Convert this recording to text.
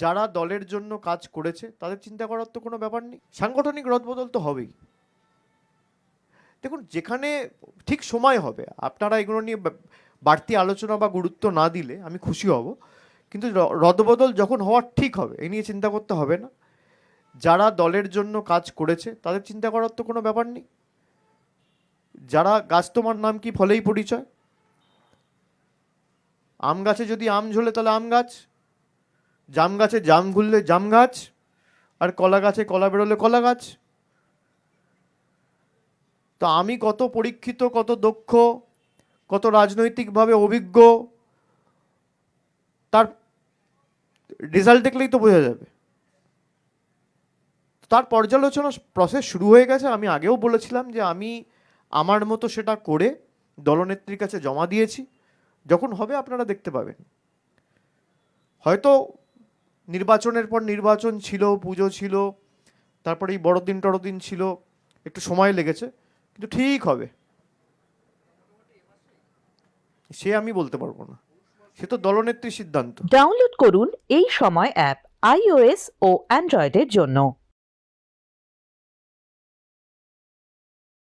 যারা দলের জন্য কাজ করেছে তাদের চিন্তা করার তো কোনো ব্যাপার নেই। সাংগঠনিক রদবদল তো হবেই। দেখুন, যেখানে ঠিক সময় হবে, আপনারা এগুলো নিয়ে বাড়তি আলোচনা বা গুরুত্ব না দিলে আমি খুশি হব, কিন্তু রদবদল যখন হওয়ার ঠিক হবে এ নিয়ে চিন্তা করতে হবে না। যারা দলের জন্য কাজ করেছে তাদের চিন্তা করার তো কোনো ব্যাপার নেই। যারা গাছ, তোমার নাম কি ফলেই পরিচয়। আম গাছে যদি আম ঝোলে তাহলে আম গাছ, জাম গাছে জাম ঘুরলে জাম গাছ, আর কলা গাছে কলা বেরোলে কলা গাছ। তো আমি কত পরীক্ষিত, কত দক্ষ, কত রাজনৈতিকভাবে অভিজ্ঞ, তার রেজাল্ট দেখলেই তো বোঝা যাবে। তার পর্যালোচনা প্রসেস শুরু হয়ে গেছে। আমি আগেও বলেছিলাম যে আমি আমার মতো সেটা করে দলনেত্রীর কাছে জমা দিয়েছি। যখন হবে আপনারা দেখতে পাবেন। হয়তো নির্বাচনের পর নির্বাচন ছিল, পুজো ছিল, তারপরে এই বড়দিন টড়দিন ছিল, একটু সময় লেগেছে, কিন্তু ঠিক হবে। সে আমি বলতে পারবো না, সে তো দলনেত্রীর সিদ্ধান্ত। ডাউনলোড করুন এই সময় অ্যাপ iOS ও অ্যান্ড্রয়েডের জন্য।